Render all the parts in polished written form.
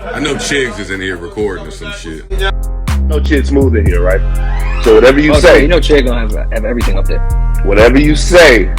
I know Chigs is in here recording or some shit. No Chid Smooth in here, right? So whatever you say, you know Chid gonna have everything up there. whatever you say,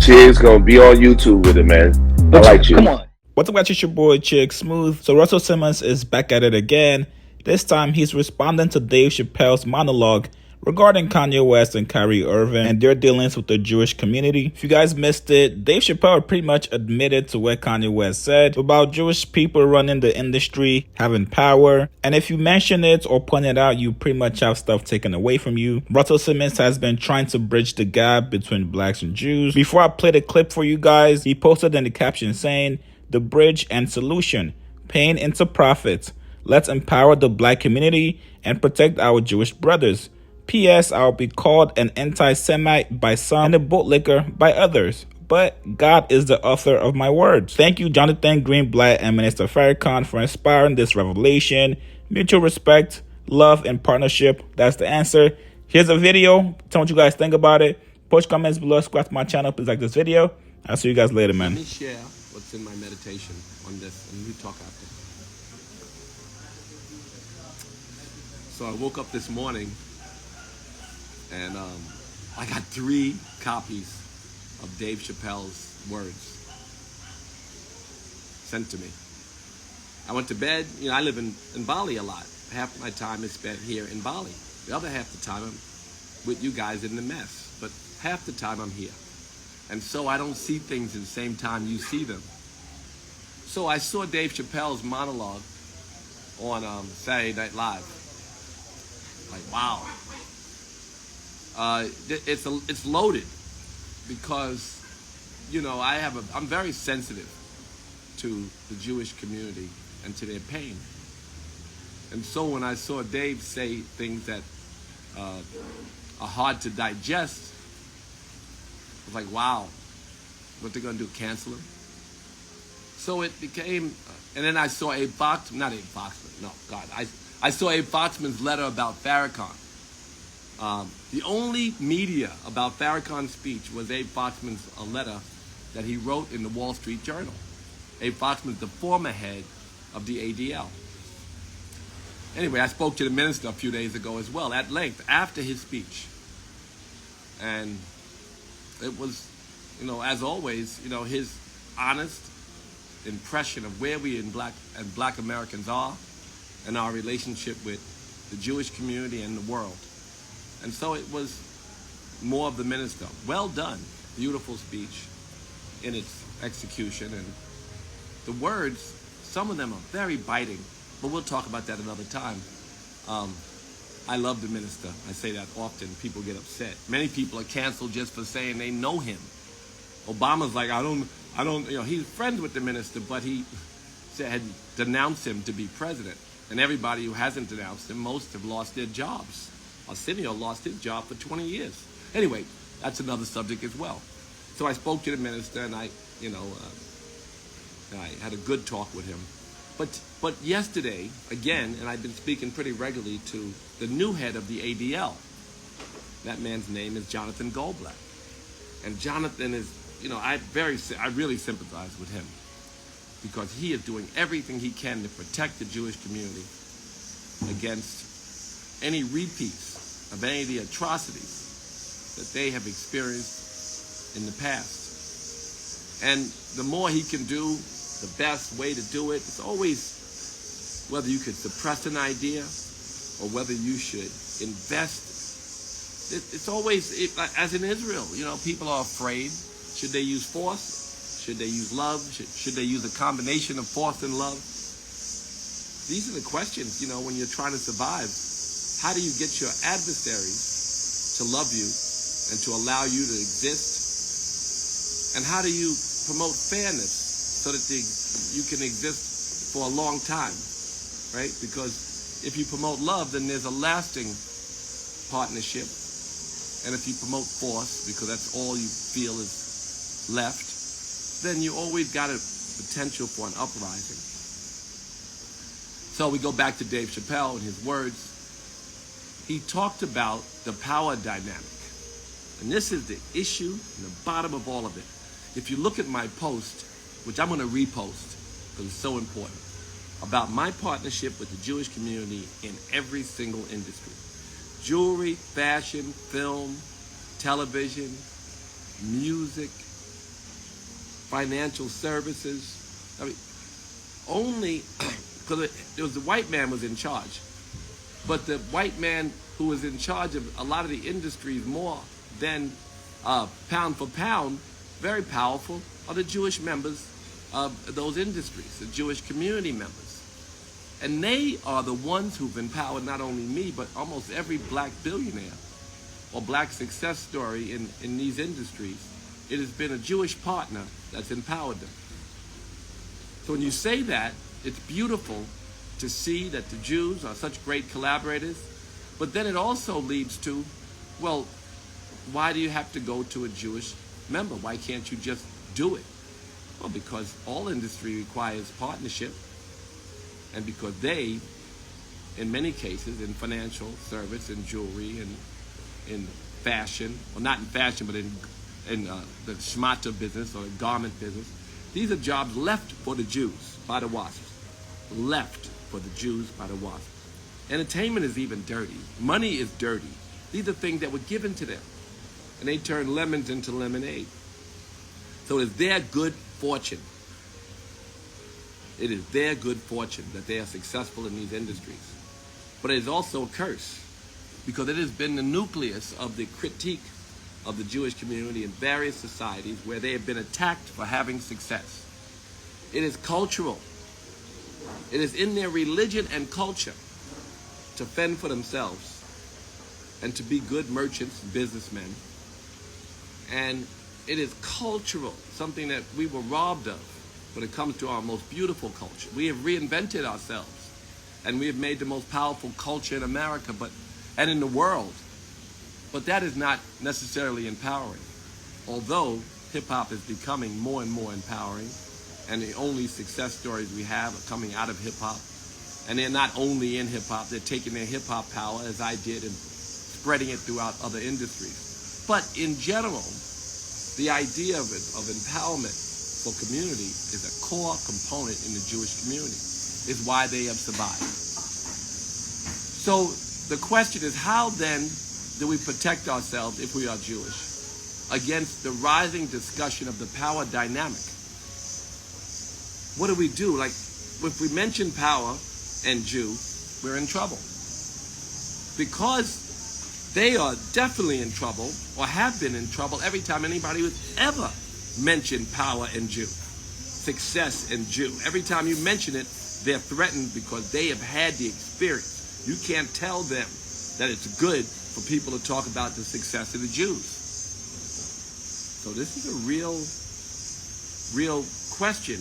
Chid's gonna be on YouTube with it, man. I like you. Come on. What's up, guys? It's your boy Chick Smooth. So Russell Simmons is back at it again. This time he's responding to Dave Chappelle's monologue regarding Kanye West and Kyrie Irving and their dealings with the Jewish community. If you guys missed it, Dave Chappelle pretty much admitted to what Kanye West said about Jewish people running the industry, having power, and if you mention it or point it out, you pretty much have stuff taken away from you. Russell Simmons has been trying to bridge the gap between blacks and Jews. Before I play the clip for you guys, he posted in the caption saying, "The bridge and solution, pain into profit. Let's empower the black community and protect our Jewish brothers. P.S. I'll be called an anti-Semite by some and a bootlicker by others. But God is the author of my words." Thank you, Jonathan Greenblatt and Minister Farrakhan, for inspiring this revelation. Mutual respect, love, and partnership. That's the answer. Here's a video. Tell me what you guys think about it. Post comments below. Subscribe to my channel. Please like this video. I'll see you guys later, man. Let me share what's in my meditation on this, and we talk after. So I woke up this morning, and I got 3 copies of Dave Chappelle's words sent to me. I went to bed. You know, I live in Bali a lot. Half my time is spent here in Bali. The other half the time I'm with you guys in the mess. But half the time I'm here. And so I don't see things at the same time you see them. So I saw Dave Chappelle's monologue on Saturday Night Live. Like, wow. It's loaded because, you know, I'm very sensitive to the Jewish community and to their pain. And so when I saw Dave say things that are hard to digest, I was like, wow, what they're gonna do, cancel him? So it became, and then I saw Abe Foxman, not Abe Foxman, no, God, I saw Abe Foxman's letter about Farrakhan. The only media about Farrakhan's speech was Abe Foxman's letter that he wrote in the Wall Street Journal. Abe Foxman's the former head of the ADL. Anyway, I spoke to the minister a few days ago as well, at length, after his speech. And it was, you know, as always, you know, his honest impression of where we in black Americans are and our relationship with the Jewish community and the world. And so it was more of the minister. Well done. Beautiful speech in its execution. And the words, some of them are very biting, but we'll talk about that another time. I love the minister. I say that often. People get upset. Many people are canceled just for saying they know him. Obama's like, I don't, you know, he's friends with the minister, but he had denounced him to be president. And everybody who hasn't denounced him, most have lost their jobs. Arsenio lost his job for 20 years. Anyway, that's another subject as well. So I spoke to the minister, and I had a good talk with him. But yesterday, again, and I've been speaking pretty regularly to the new head of the ADL. That man's name is Jonathan Goldblatt. And Jonathan is, you know, I really sympathize with him because he is doing everything he can to protect the Jewish community against any repeats of any of the atrocities that they have experienced in the past. And the more he can do, the best way to do it. It's always whether you could suppress an idea or whether you should invest. It's always, as in Israel, you know, people are afraid. Should they use force? Should they use love? Should they use a combination of force and love? These are the questions, you know, when you're trying to survive. How do you get your adversaries to love you and to allow you to exist? And how do you promote fairness so that you can exist for a long time, right? Because if you promote love, then there's a lasting partnership. And if you promote force, because that's all you feel is left, then you always got a potential for an uprising. So we go back to Dave Chappelle and his words. He talked about the power dynamic. And this is the issue in the bottom of all of it. If you look at my post, which I'm going to repost because it's so important. about my partnership with the Jewish community in every single industry. Jewelry, fashion, film, television, music, financial services. I mean, only because it was the white man was in charge. But the white man who was in charge of a lot of the industries more than pound for pound, very powerful, are the Jewish members of those industries, the Jewish community members. And they are the ones who've empowered not only me, but almost every black billionaire or black success story in these industries. It has been a Jewish partner that's empowered them. So when you say that, it's beautiful to see that the Jews are such great collaborators, but then it also leads to, well, why do you have to go to a Jewish member? Why can't you just do it? Well, because all industry requires partnership, and because they, in many cases, in financial service, in jewelry, and in fashion, well, not in fashion, but in the shmata business or the garment business, these are jobs left for the Jews by the WASPs. Left for the Jews by the WASPs. Entertainment is even dirty. Money is dirty. These are things that were given to them. And they turned lemons into lemonade. So it's their good fortune. It is their good fortune that they are successful in these industries. But it is also a curse, because it has been the nucleus of the critique of the Jewish community in various societies where they have been attacked for having success. It is cultural. It is in their religion and culture to fend for themselves and to be good merchants, businessmen. And it is cultural, something that we were robbed of when it comes to our most beautiful culture. We have reinvented ourselves, and we have made the most powerful culture in America and in the world. But that is not necessarily empowering. Although hip-hop is becoming more and more empowering, and the only success stories we have are coming out of hip-hop. And they're not only in hip-hop, they're taking their hip-hop power, as I did, and spreading it throughout other industries. But in general, the idea of empowerment for community is a core component in the Jewish community. Is why they have survived. So the question is, how then do we protect ourselves, if we are Jewish, against the rising discussion of the power dynamic? What do we do? Like, if we mention power and Jew, we're in trouble. Because they are definitely in trouble, or have been in trouble, every time anybody has ever mentioned power and Jew, success and Jew. Every time you mention it, they're threatened because they have had the experience. You can't tell them that it's good for people to talk about the success of the Jews. So this is a real question.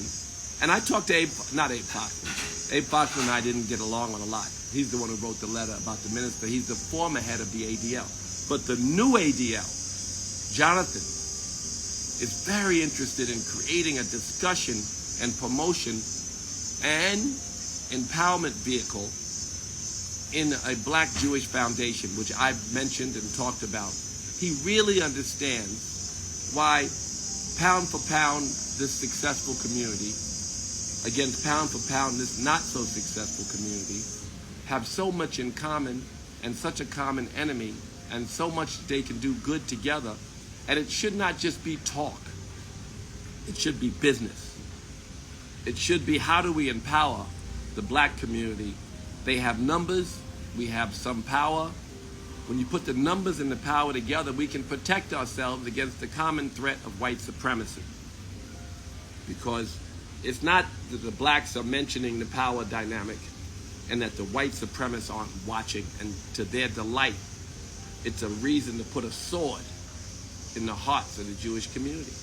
And I talked to Abe Foxman. Abe Foxman and I didn't get along on a lot. He's the one who wrote the letter about the minister. He's the former head of the ADL. But the new ADL, Jonathan, is very interested in creating a discussion and promotion and empowerment vehicle in a Black Jewish foundation, which I've mentioned and talked about. He really understands why pound for pound this successful community against pound for pound this not so successful community have so much in common and such a common enemy, and so much they can do good together. And it should not just be talk. It should be business. It should be, how do we empower the Black community? They have numbers, we have some power. When you put the numbers and the power together, we can protect ourselves against the common threat of white supremacy. Because it's not that the blacks are mentioning the power dynamic and that the white supremacists aren't watching, and to their delight, it's a reason to put a sword in the hearts of the Jewish community.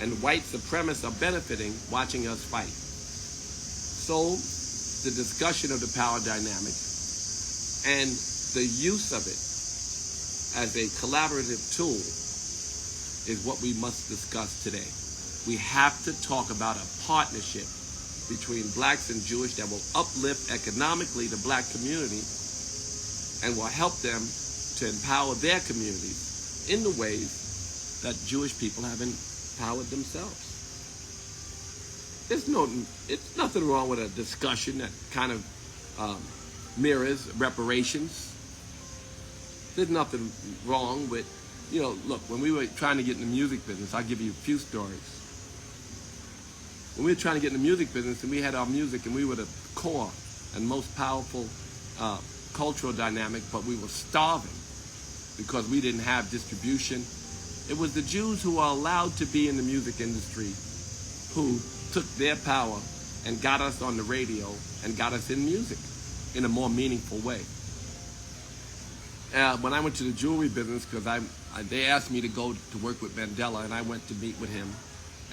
And white supremacists are benefiting watching us fight. So the discussion of the power dynamic and the use of it as a collaborative tool is what we must discuss today. We have to talk about a partnership between blacks and Jewish that will uplift economically the Black community and will help them to empower their communities in the ways that Jewish people have empowered themselves. It's nothing wrong with a discussion that kind of mirrors reparations. There's nothing wrong with, look, when we were trying to get in the music business, I'll give you a few stories. When we were trying to get in the music business and we had our music and we were the core and most powerful cultural dynamic, but we were starving because we didn't have distribution. It was the Jews who were allowed to be in the music industry who took their power and got us on the radio and got us in music in a more meaningful way. When I went to the jewelry business, because they asked me to go to work with Mandela, and I went to meet with him,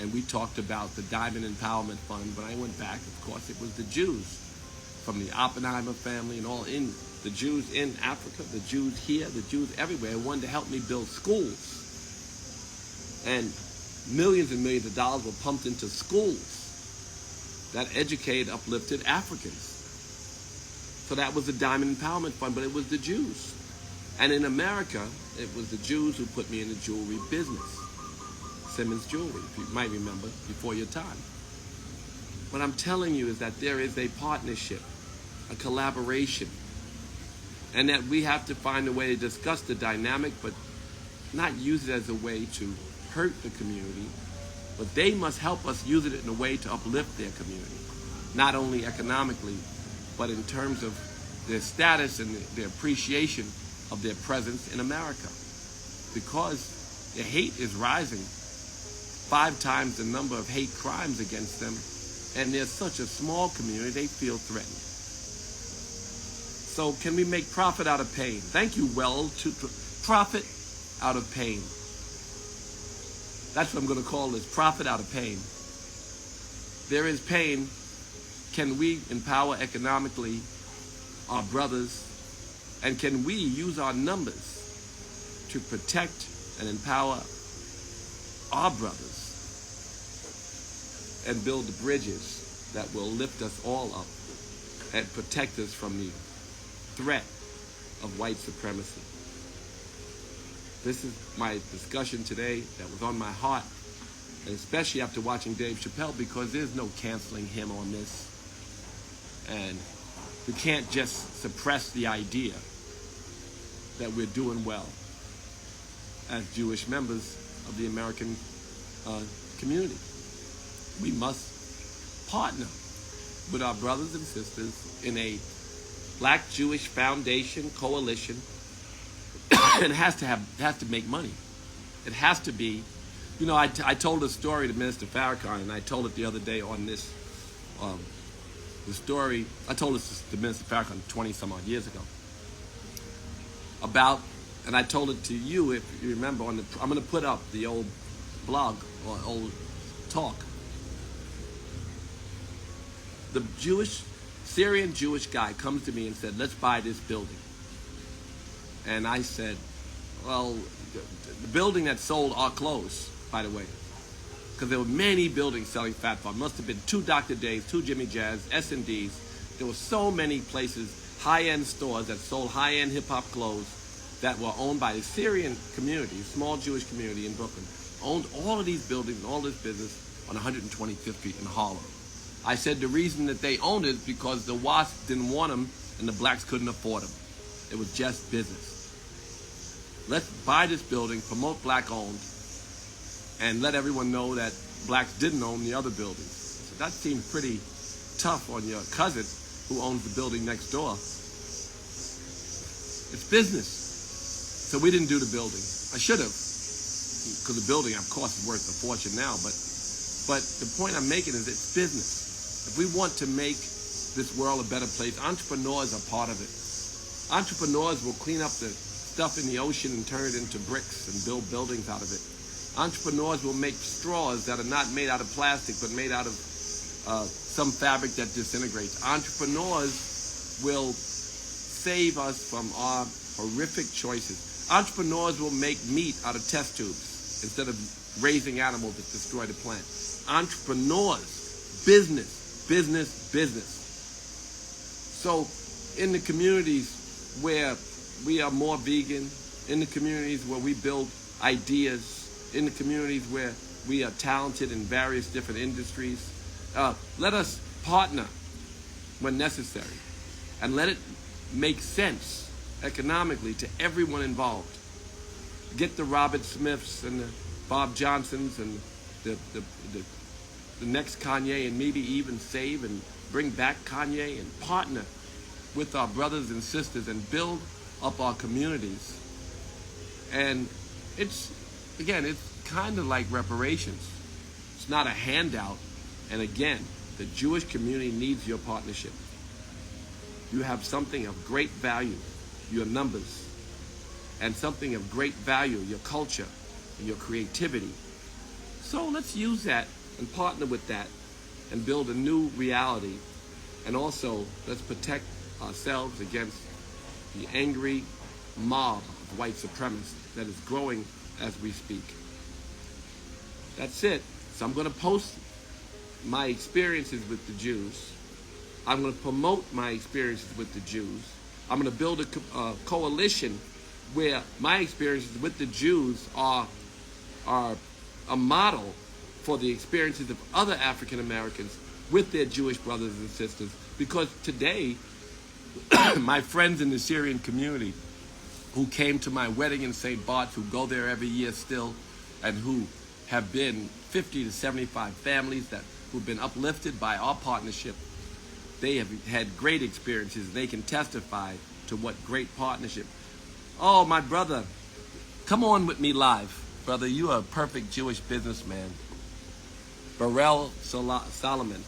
and we talked about the Diamond Empowerment Fund. When I went back, of course, it was the Jews from the Oppenheimer family and all in, the Jews in Africa, the Jews here, the Jews everywhere, wanted to help me build schools. And millions and millions of dollars were pumped into schools that educate uplifted Africans. So that was the Diamond Empowerment Fund, but it was the Jews. And in America, it was the Jews who put me in the jewelry business. Simmons Jewelry, if you might remember, before your time. What I'm telling you is that there is a partnership, a collaboration, and that we have to find a way to discuss the dynamic, but not use it as a way to hurt the community, but they must help us use it in a way to uplift their community, not only economically, but in terms of their status and their appreciation of their presence in America. Because the hate is rising, 5 times the number of hate crimes against them, and they're such a small community, they feel threatened. So can we make profit out of pain? Thank you, profit out of pain. That's what I'm going to call this, profit out of pain. There is pain. Can we empower economically our brothers? And can we use our numbers to protect and empower our brothers and build the bridges that will lift us all up and protect us from the threat of white supremacy? This is my discussion today that was on my heart, and especially after watching Dave Chappelle, because there's no canceling him on this. And we can't just suppress the idea that we're doing well as Jewish members of the American community. We must partner with our brothers and sisters in a Black Jewish Foundation coalition. And it has to make money. It has to be, I told a story to Minister Farrakhan, and I told it the other day on this, the story, I told this to Minister Farrakhan 20 some odd years ago, about, and I told it to you, if you remember, I'm going to put up the old blog, or old talk. The Syrian Jewish guy comes to me and said, let's buy this building. And I said, well, the building that sold our clothes, by the way, because there were many buildings selling Fat Farm. Must have been 2 Dr. Dave's, 2 Jimmy Jazz, S&D's. There were so many places, high-end stores that sold high-end hip-hop clothes that were owned by the Syrian community, a small Jewish community in Brooklyn, owned all of these buildings and all this business on 125th Street in Harlem. I said the reason that they owned it is because the WASP didn't want them and the blacks couldn't afford them. It was just business. Let's buy this building, promote black-owned, and let everyone know that blacks didn't own the other buildings. So that seemed pretty tough on your cousin who owns the building next door. It's business. So we didn't do the building. I should have, because the building, of course, is worth a fortune now. But the point I'm making is it's business. If we want to make this world a better place, entrepreneurs are part of it. Entrepreneurs will clean up the stuff in the ocean and turn it into bricks and build buildings out of it. Entrepreneurs will make straws that are not made out of plastic but made out of some fabric that disintegrates. Entrepreneurs will save us from our horrific choices. Entrepreneurs will make meat out of test tubes instead of raising animals that destroy the planet. Entrepreneurs, business, business, business. So in the communities where we are more vegan, in the communities where we build ideas, in the communities where we are talented in various different industries, Let us partner when necessary, and let it make sense economically to everyone involved. Get the Robert Smiths and the Bob Johnsons and the next Kanye, and maybe even save and bring back Kanye and partner with our brothers and sisters and build up our communities. And it's kind of like reparations. It's not a handout. And again, the Jewish community needs your partnership. You have something of great value, your numbers, and something of great value, your culture and your creativity. So let's use that and partner with that and build a new reality. And also, let's protect ourselves against the angry mob of white supremacists that is growing as we speak. That's it. So I'm going to post my experiences with the Jews. I'm going to promote my experiences with the Jews. I'm going to build a coalition where my experiences with the Jews are a model for the experiences of other African Americans with their Jewish brothers and sisters. Because today, my friends in the Syrian community who came to my wedding in St. Bart's, who go there every year still, and who have been 50 to 75 families who've been uplifted by our partnership, they have had great experiences. They can testify to what great partnership. Oh, my brother, come on with me live. Brother, you are a perfect Jewish businessman. Burrell Solomon,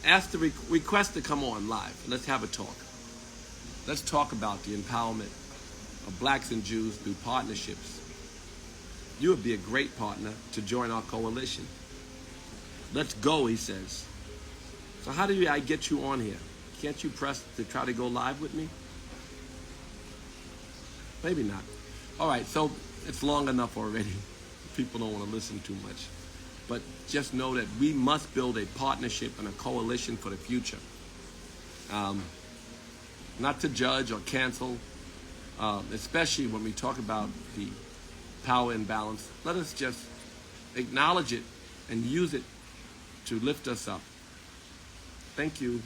ask the request to come on live. Let's have a talk. Let's talk about the empowerment of blacks and Jews through partnerships. You would be a great partner to join our coalition. Let's go, he says. So how do I get you on here? Can't you press to try to go live with me? Maybe not. All right, so it's long enough already. People don't want to listen too much. But just know that we must build a partnership and a coalition for the future. Not to judge or cancel, especially when we talk about the power imbalance. Let us just acknowledge it and use it to lift us up. Thank you.